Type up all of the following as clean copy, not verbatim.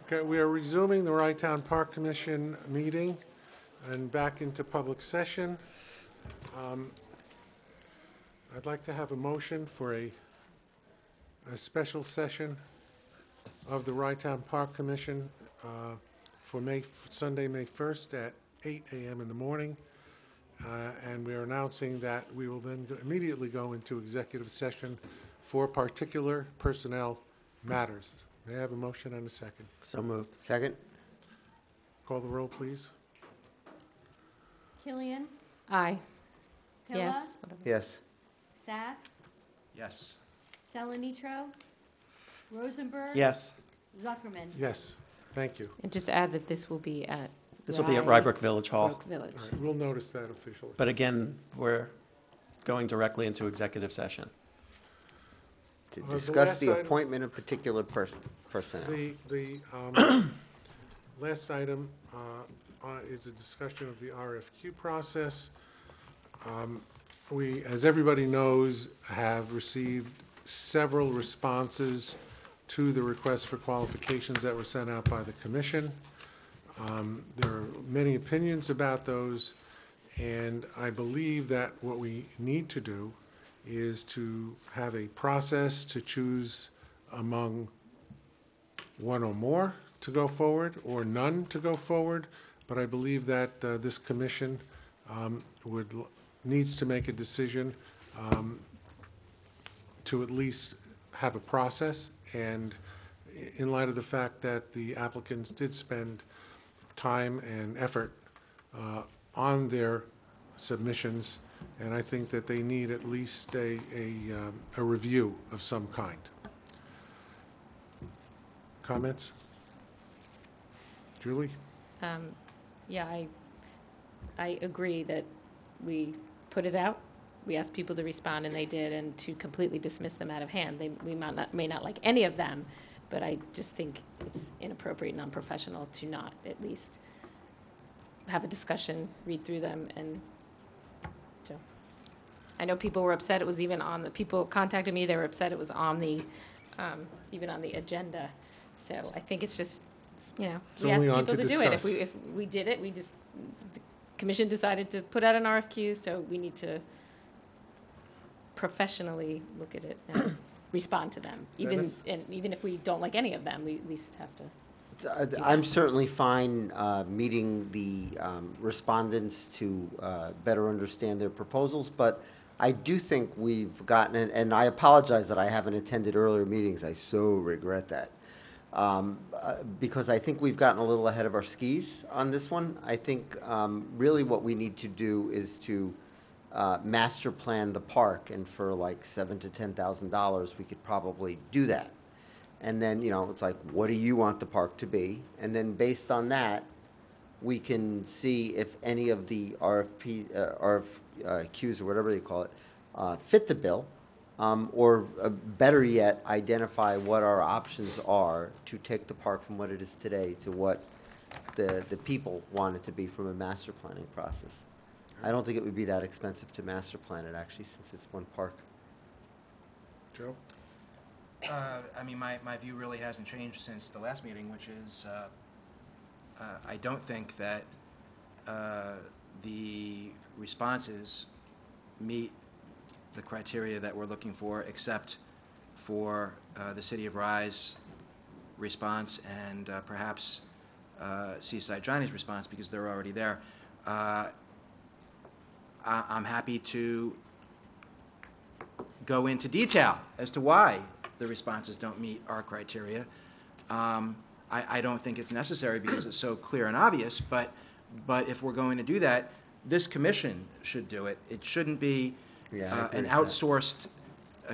Okay, we are resuming the Rye-Town Park Commission meeting and back into public session. I'd like to have a motion for a special session of the Rye-Town Park Commission for Sunday, May 1st at 8 a.m. in the morning. And we are announcing that we will then immediately go into executive session for particular personnel matters. May I have a motion and a second? So moved. Second? Call the roll, please. Killian, Aye. Pilla, Yes. Whatever. Yes. Sack, Yes. Salanitro, Rosenberg. Yes. Zuckerman. Yes, thank you. And just add that this will be at. This will be at Rybrook Village Hall. Rybrook Village. All right, we'll notice that officially. But again, we're going directly into executive session. To The discuss last the item- appointment of particular personnel. The last item is a discussion of the RFQ process. We, as everybody knows, have received several responses to the request for qualifications that were sent out by the commission. There are many opinions about those, and I believe that what we need to do is to have a process to choose among one or more to go forward, or none to go forward. But I believe that this commission needs to make a decision to at least have a process. And in light of the fact that the applicants did spend time and effort on their submissions, and I think that they need at least a review of some kind. Comments? Julie? Yeah, I agree that we put it out, we asked people to respond, and they did, and to completely dismiss them out of hand. We may not like any of them, but I just think it's inappropriate and unprofessional to not at least have a discussion, read through them, and so. I know people were upset, it was even on people contacted me, they were upset it was on the, even on the agenda. So I think it's just, we asked only on people to to do it. discuss. If we did it, the commission decided to put out an RFQ, so we need to professionally look at it and respond to them. Dennis? Even if we don't like any of them, we at least have to. I'm certainly fine meeting the respondents to better understand their proposals, but I do think we've gotten, and I apologize that I haven't attended earlier meetings, I so regret that. Because I think we've gotten a little ahead of our skis on this one. I think really what we need to do is to master plan the park, and for like $7,000 to $10,000, we could probably do that. And then, it's like, what do you want the park to be? And then based on that, we can see if any of the RFQs or whatever they call it, fit the bill. Or better yet, identify what our options are to take the park from what it is today to what the people want it to be from a master planning process. I don't think it would be that expensive to master plan it, actually, since it's one park. Joe? I mean, my view really hasn't changed since the last meeting, which is I don't think that the responses meet the criteria that we're looking for, except for the City of Rye's response and perhaps Seaside Johnny's response, because they're already there. I'm happy to go into detail as to why the responses don't meet our criteria. I don't think it's necessary because it's so clear and obvious, but if we're going to do that, this commission should do it. It shouldn't be Yeah, I agree an with that. outsourced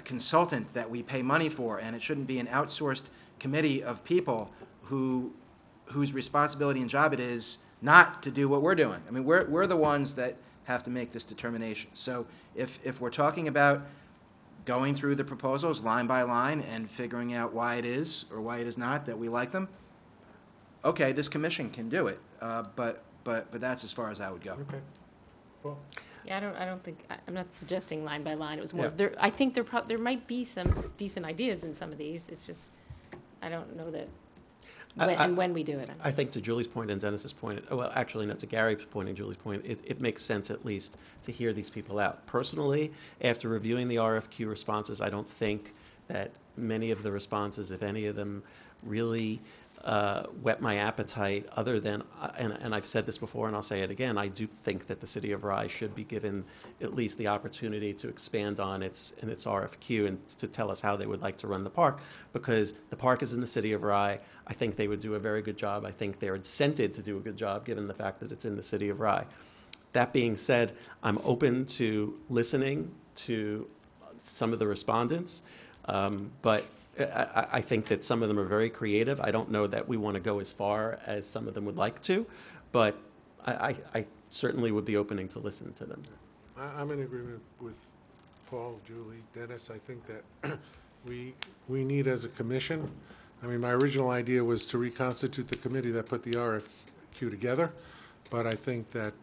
consultant that we pay money for, and it shouldn't be an outsourced committee of people whose responsibility and job it is not to do what we're doing. I mean, we're the ones that have to make this determination. So if we're talking about going through the proposals line by line and figuring out why it is or why it is not that we like them, okay, this commission can do it, but that's as far as I would go. Okay. Well, Yeah, I don't think, I'm not suggesting line by line, it was more, Yeah. I think there might be some decent ideas in some of these, it's just, I don't know that. and when we do it. I think to Julie's point and Dennis's point, well, actually, no, to Gary's point and Julie's point, it makes sense at least to hear these people out. Personally, after reviewing the RFQ responses, I don't think that many of the responses, if any of them, really whet my appetite, other than, and I've said this before and I'll say it again, I do think that the city of Rye should be given at least the opportunity to expand on its RFQ and to tell us how they would like to run the park, because the park is in the city of Rye. I think they would do a very good job. I think they're incented to do a good job, given the fact that it's in the city of Rye. That being said, I'm open to listening to some of the respondents, but I think that some of them are very creative. I don't know that we want to go as far as some of them would like to, but I certainly would be opening to listen to them. I'm in agreement with Paul, Julie, Dennis. I think that we need, as a commission, I mean, my original idea was to reconstitute the committee that put the RFQ together, but I think that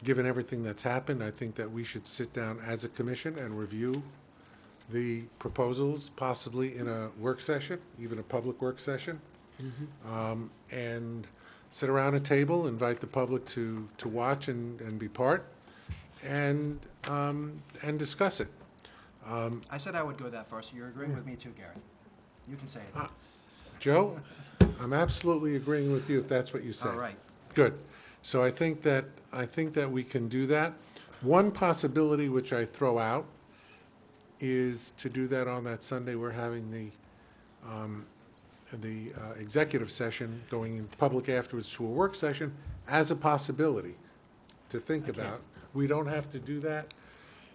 given everything that's happened, I think that we should sit down as a commission and review the proposals, possibly in a work session, even a public work session, and sit around a table, invite the public to watch and be part, and discuss it. I said I would go that far, so you're agreeing with me too, Gary. You can say it. Joe, I'm absolutely agreeing with you if that's what you say. All right. Good. So I think that we can do that. One possibility which I throw out is to do that on that Sunday. We're having the executive session, going in public afterwards to a work session, as a possibility to think about. We don't have to do that.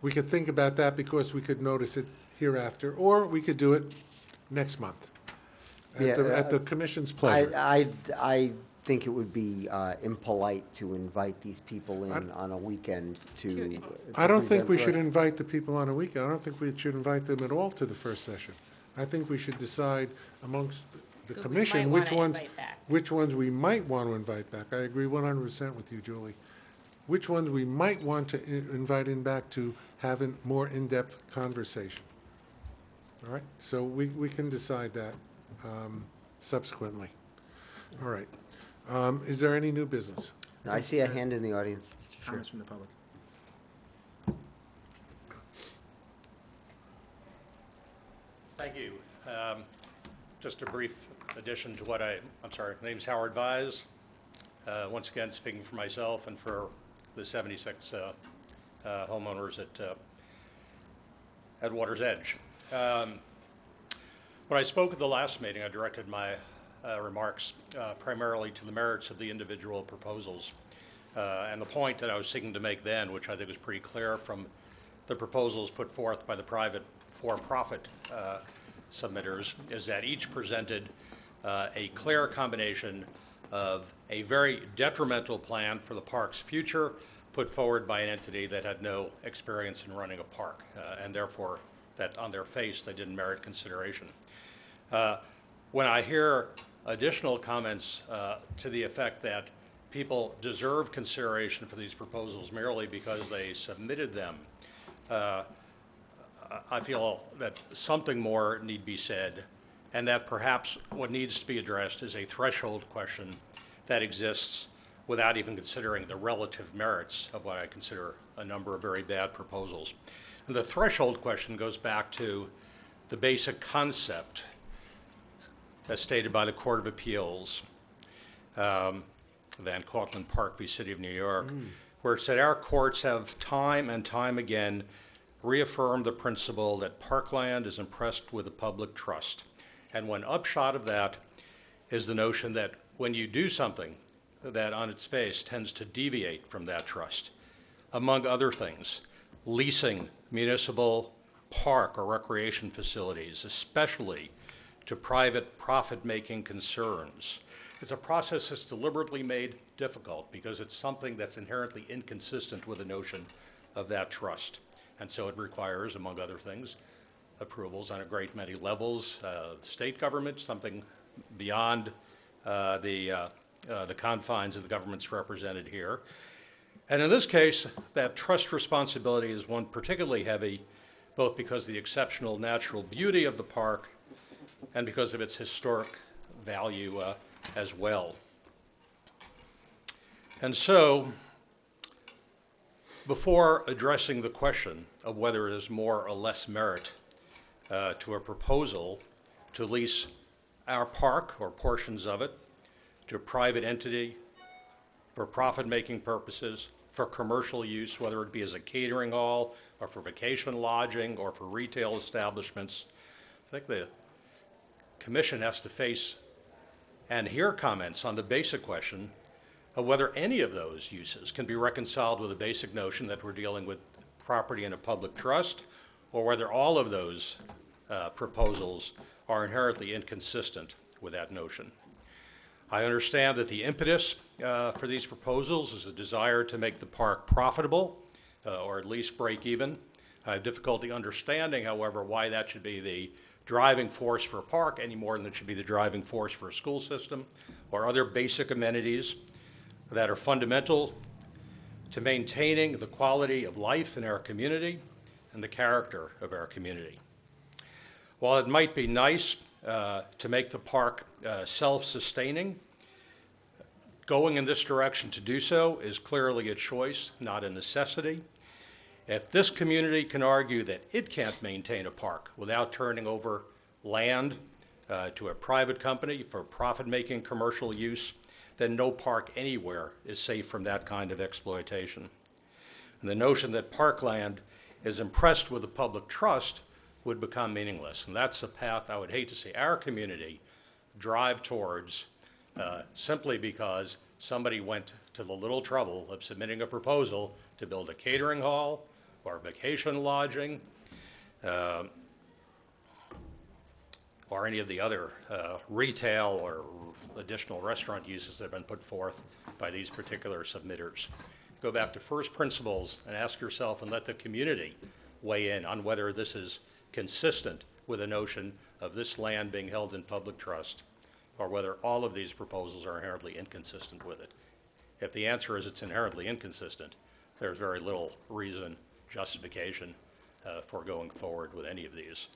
We could think about that because we could notice it hereafter, or we could do it next month at the commission's pleasure. I think it would be impolite to invite these people in on a weekend to I don't think present we to should us. invite the people on a weekend. I don't think we should invite them at all to the first session. I think we should decide amongst the Who we commission might which wanna ones, invite back. which ones we might want to invite back. I agree 100% with you, Julie. Which ones we might want to invite in back to have a more in-depth conversation. All right? So we can decide that subsequently. All right. Is there any new business? I see a hand in the audience, Mr. Chair. Comments from the public. Thank you. Just a brief addition to what I'm sorry, my name's Howard Vise. Once again, speaking for myself and for the 76 homeowners at Water's Edge. When I spoke at the last meeting, I directed my remarks primarily to the merits of the individual proposals. And the point that I was seeking to make then, which I think was pretty clear from the proposals put forth by the private for-profit submitters, is that each presented a clear combination of a very detrimental plan for the park's future put forward by an entity that had no experience in running a park, and therefore that on their face they didn't merit consideration. When I hear additional comments to the effect that people deserve consideration for these proposals merely because they submitted them, I feel that something more need be said, and that perhaps what needs to be addressed is a threshold question that exists without even considering the relative merits of what I consider a number of very bad proposals. And the threshold question goes back to the basic concept as stated by the Court of Appeals, Van Cortlandt Park v. City of New York, where it said our courts have time and time again reaffirmed the principle that parkland is impressed with the public trust. And one upshot of that is the notion that when you do something that on its face tends to deviate from that trust, among other things, leasing municipal park or recreation facilities, especially to private profit-making concerns. It's a process that's deliberately made difficult because it's something that's inherently inconsistent with the notion of that trust. And so it requires, among other things, approvals on a great many levels, state government, something beyond the confines of the governments represented here. And in this case, that trust responsibility is one particularly heavy, both because of the exceptional natural beauty of the park and because of its historic value as well. And so, before addressing the question of whether it is more or less merit to a proposal to lease our park or portions of it to a private entity for profit-making purposes, for commercial use, whether it be as a catering hall or for vacation lodging or for retail establishments, I think the commission has to face and hear comments on the basic question of whether any of those uses can be reconciled with the basic notion that we're dealing with property in a public trust, or whether all of those proposals are inherently inconsistent with that notion. I understand that the impetus for these proposals is a desire to make the park profitable, or at least break even. I have difficulty understanding, however, why that should be the driving force for a park any more than it should be the driving force for a school system or other basic amenities that are fundamental to maintaining the quality of life in our community and the character of our community. While it might be nice to make the park self-sustaining, going in this direction to do so is clearly a choice, not a necessity. If this community can argue that it can't maintain a park without turning over land to a private company for profit-making commercial use, then no park anywhere is safe from that kind of exploitation. And the notion that parkland is impressed with a public trust would become meaningless. And that's the path I would hate to see our community drive towards simply because somebody went to the little trouble of submitting a proposal to build a catering hall or vacation lodging or any of the other retail or additional restaurant uses that have been put forth by these particular submitters. Go back to first principles and ask yourself and let the community weigh in on whether this is consistent with the notion of this land being held in public trust, or whether all of these proposals are inherently inconsistent with it. If the answer is it's inherently inconsistent, there's very little reason, justification for going forward with any of these.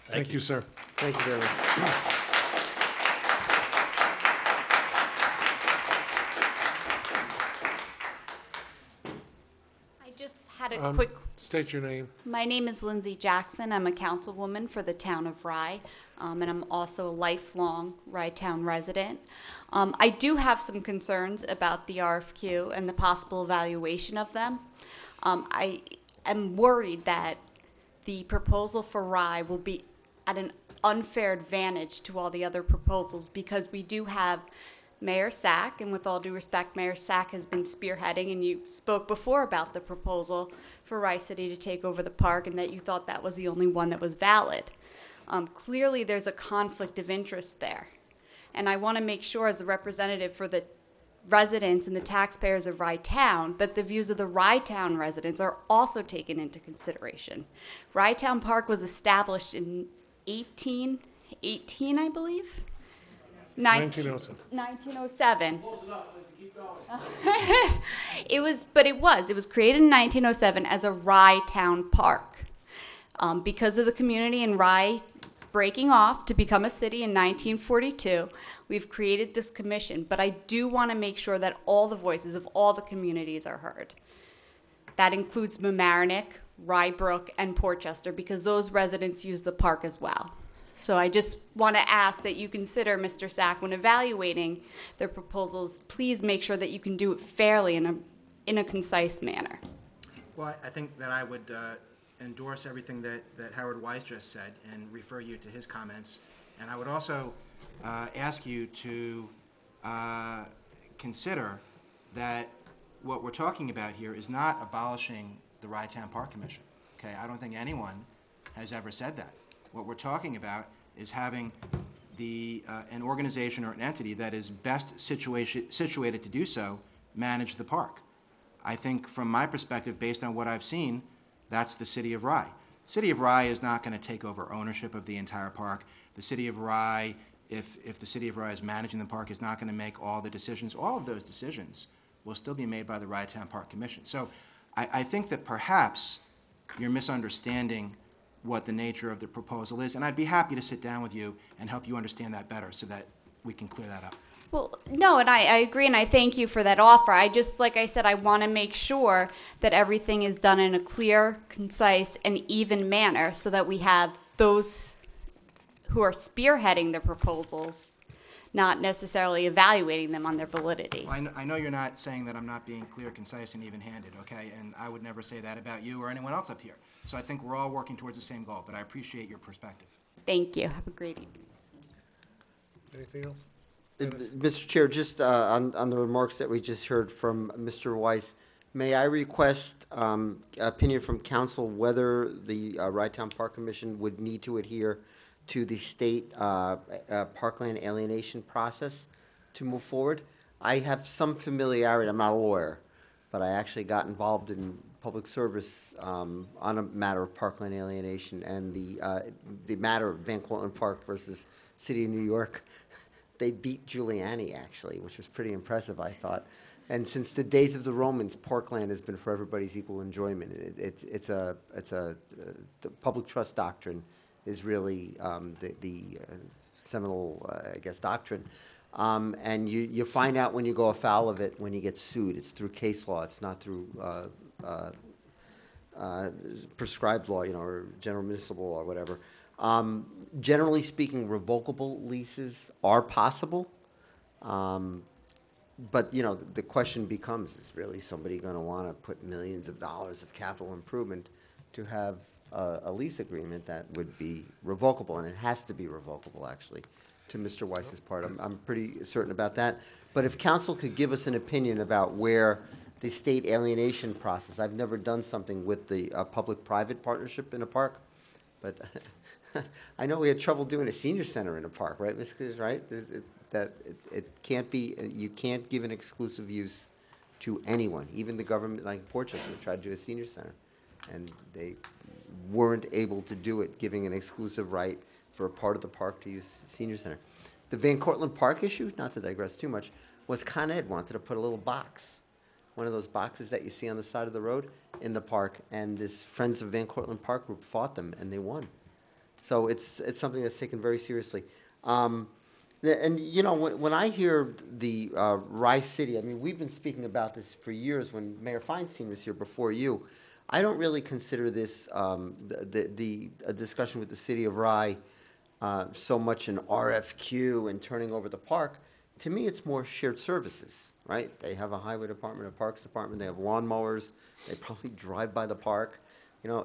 Thank you, sir. Thank you very much. I just had a quick, State your name. my name is Lindsay Jackson. I'm a councilwoman for the town of Rye, and I'm also a lifelong Rye Town resident. I do have some concerns about the RFQ and the possible evaluation of them. I am worried that the proposal for Rye will be at an unfair advantage to all the other proposals because we do have Mayor Sack, and with all due respect, Mayor Sack has been spearheading, and you spoke before about the proposal for Rye City to take over the park and that you thought that was the only one that was valid. Clearly, there's a conflict of interest there. And I want to make sure as a representative for the residents and the taxpayers of Rye Town that the views of the Rye Town residents are also taken into consideration. Rye Town Park was established in 1818, I believe? 1907. 1907. It was created in 1907 as a Rye Town Park. Because of the community in Rye breaking off to become a city in 1942, we've created this commission, but I do want to make sure that all the voices of all the communities are heard. That includes Mamaroneck, Rybrook, and Portchester, because those residents use the park as well. So I just want to ask that you consider, Mr. Sack, when evaluating their proposals, please make sure that you can do it fairly in a concise manner. Well, I think that I would endorse everything that Howard Wise just said and refer you to his comments. And I would also ask you to consider that what we're talking about here is not abolishing the Rye Town Park Commission. Okay, I don't think anyone has ever said that. What we're talking about is having an organization or an entity that is best situated to do so manage the park. I think from my perspective, based on what I've seen, that's the City of Rye. City of Rye is not going to take over ownership of the entire park. The City of Rye, if the City of Rye is managing the park, is not going to make all the decisions. All of those decisions will still be made by the Rye Town Park Commission. So I think that perhaps you're misunderstanding what the nature of the proposal is, and I'd be happy to sit down with you and help you understand that better so that we can clear that up. Well, no, and I agree, and I thank you for that offer. I just, like I said, I want to make sure that everything is done in a clear, concise, and even manner so that we have those who are spearheading the proposals not necessarily evaluating them on their validity. Well, I know you're not saying that I'm not being clear, concise, and even-handed, okay? And I would never say that about you or anyone else up here. So I think we're all working towards the same goal, but I appreciate your perspective. Thank you. Have a great evening. Anything else? Mr. Chair, just on the remarks that we just heard from Mr. Weiss, may I request opinion from council whether the Rye-Town Park Commission would need to adhere to the state parkland alienation process to move forward? I have some familiarity, I'm not a lawyer, but I actually got involved in public service on a matter of parkland alienation, and the matter of Van Cortlandt Park versus City of New York. They beat Giuliani, actually, which was pretty impressive, I thought. And since the days of the Romans, parkland has been for everybody's equal enjoyment. The public trust doctrine is really the seminal, I guess, doctrine. And you find out when you go afoul of it when you get sued. It's through case law. It's not through prescribed law, or general municipal law or whatever. Generally speaking, revocable leases are possible. But, the question becomes, is really somebody going to want to put millions of dollars of capital improvement to have a lease agreement that would be revocable? And it has to be revocable, actually, to Mr. Weiss's part. I'm pretty certain about that. But if council could give us an opinion about where the state alienation process, I've never done something with the public-private partnership in a park, but I know we had trouble doing a senior center in a park, right, Ms. Clears, right? It can't be, you can't give an exclusive use to anyone, even the government, like Portchester tried to do a senior center, and they weren't able to do it, giving an exclusive right for a part of the park to use senior center. The Van Cortlandt Park issue, not to digress too much, was Con Ed wanted to put a little box, one of those boxes that you see on the side of the road in the park, and this Friends of Van Cortlandt Park group fought them, and they won. So it's something that's taken very seriously. And, when I hear the Rye City, I mean, we've been speaking about this for years when Mayor Feinstein was here before you. I don't really consider this a discussion with the city of Rye so much an RFQ and turning over the park. To me, it's more shared services, right? They have a highway department, a parks department, they have lawnmowers, they probably drive by the park.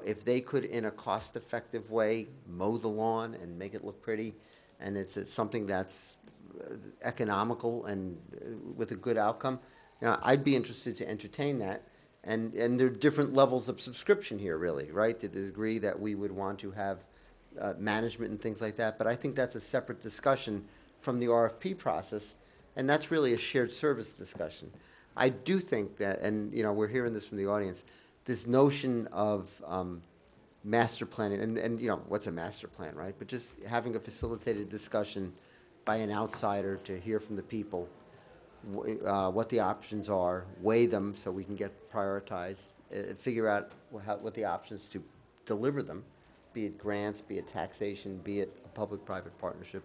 If they could, in a cost-effective way, mow the lawn and make it look pretty, and it's something that's economical and with a good outcome, I'd be interested to entertain that. And there are different levels of subscription here, really, right? To the degree that we would want to have management and things like that. But I think that's a separate discussion from the RFP process, and that's really a shared service discussion. I do think that, and we're hearing this from the audience, this notion of master planning, and what's a master plan, right? But just having a facilitated discussion by an outsider to hear from the people what the options are, weigh them so we can get prioritized, figure out what the options to deliver them, be it grants, be it taxation, be it a public-private partnership.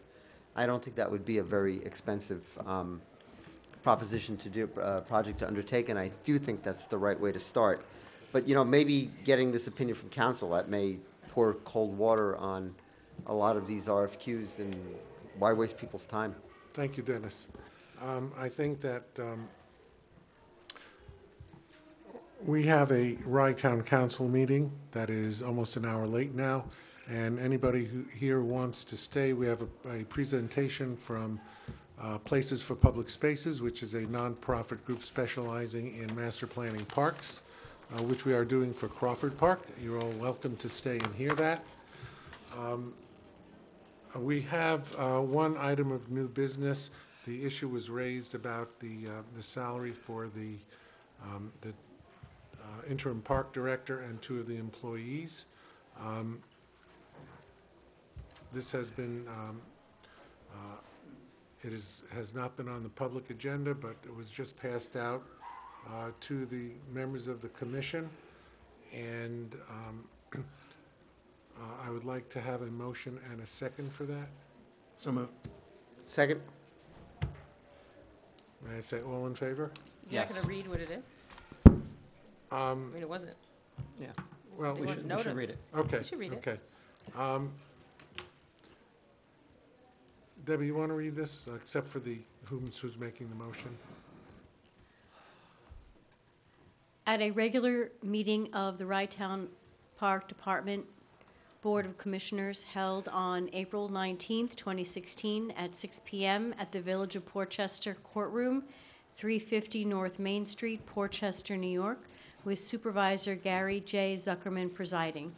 I don't think that would be a very expensive proposition to do, project to undertake, and I do think that's the right way to start. But, maybe getting this opinion from council, that may pour cold water on a lot of these RFQs, and why waste people's time? Thank you, Dennis. I think that we have a Rye Town Council meeting that is almost an hour late now, and anybody who here wants to stay, we have a presentation from Places for Public Spaces, which is a nonprofit group specializing in master planning parks, which we are doing for Crawford Park. You're all welcome to stay and hear that. We have one item of new business. The issue was raised about the salary for the interim park director and 2 of the employees. This has been, has not been on the public agenda, but it was just passed out to the members of the commission, and I would would like to have a motion and a second for that. So moved. Second? May I say all in favor? You're not Yes. gonna read what it is? I Um, mean, it wasn't. Yeah, Well, They we want should, no we should to- read it. okay. You should read it. Okay. Debbie, you want to read this, except for the, who's making the motion? At a regular meeting of the Rye-Town Park Department Board of Commissioners held on April 19th, 2016, at 6 p.m. at the Village of Portchester Courtroom, 350 North Main Street, Portchester, New York, with Supervisor Gary J. Zuckerman presiding.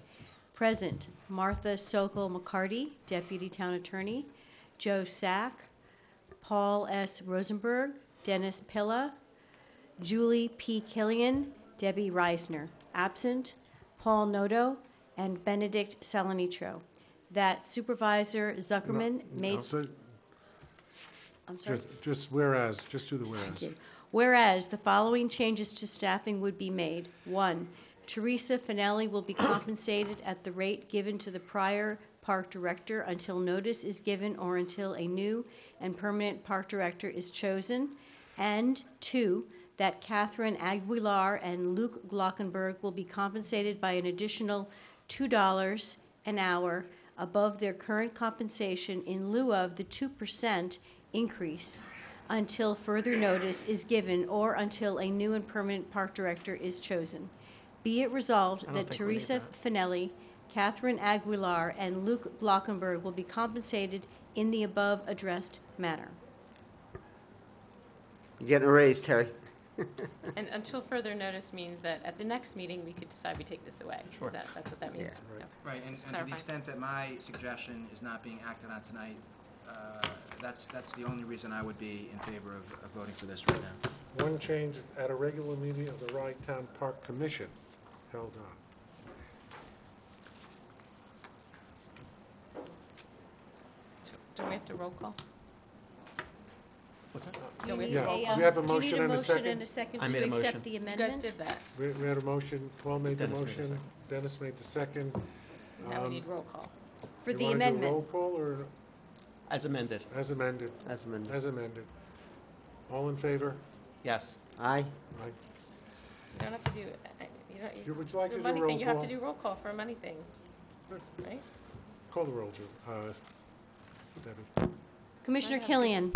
Present, Martha Sokol McCarty, Deputy Town Attorney, Joe Sack, Paul S. Rosenberg, Dennis Pilla, Julie P. Killian, Debbie Reisner. Absent, Paul Noto, and Benedict Salanitro. That Supervisor Zuckerman made, No, so I'm sorry. just whereas, just do the Thank whereas. you. Whereas the following changes to staffing would be made. 1, Teresa Finelli will be compensated at the rate given to the prior park director until notice is given or until a new and permanent park director is chosen. And 2, that Catherine Aguilar and Luke Glockenberg will be compensated by an additional $2 an hour above their current compensation in lieu of the 2% increase until further notice is given or until a new and permanent park director is chosen. Be it resolved don't that think we need Teresa that. Finelli, Catherine Aguilar, and Luke Glockenberg will be compensated in the above addressed manner. You're getting a raise, Terry. And until further notice means that at the next meeting, we could decide we take this away. Sure. That's what that means? Yeah. Okay. Right, and to the clarifying. extent that my suggestion is not being acted on tonight, that's the only reason I would be in favor of voting for this right now. One change is at a regular meeting of the Rye-Town Park Commission held on. Don't we have to roll call? What's that? Don't we have Yeah. to roll We call? have a Do you need motion and a a motion second? and a second I to made a motion. accept the You guys amendment? did that. We had a motion, Paul made the Dennis made the motion, second. Dennis made the second. Now we Um, need roll call. For you the wanna do a amendment? roll call or As amended, as amended? That's amended. As amended. All in favor? yes. Aye. Aye. You don't have to do, Would you like to for do a money roll thing, you have call? to do roll call for a money thing, Good. right? Call the roll, Debbie. Commissioner Might have to- Killian,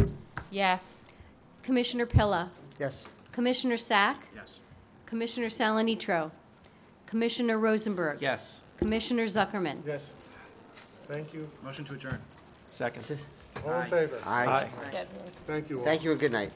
Yes. Commissioner Pilla, Yes. Commissioner Sack, Yes. Commissioner Salanitro, Commissioner Rosenberg. Yes. Commissioner Zuckerman. Yes. Thank you. Motion to adjourn. Second. All in Aye. favor? Aye. Dead. Thank you all. Thank you and good night.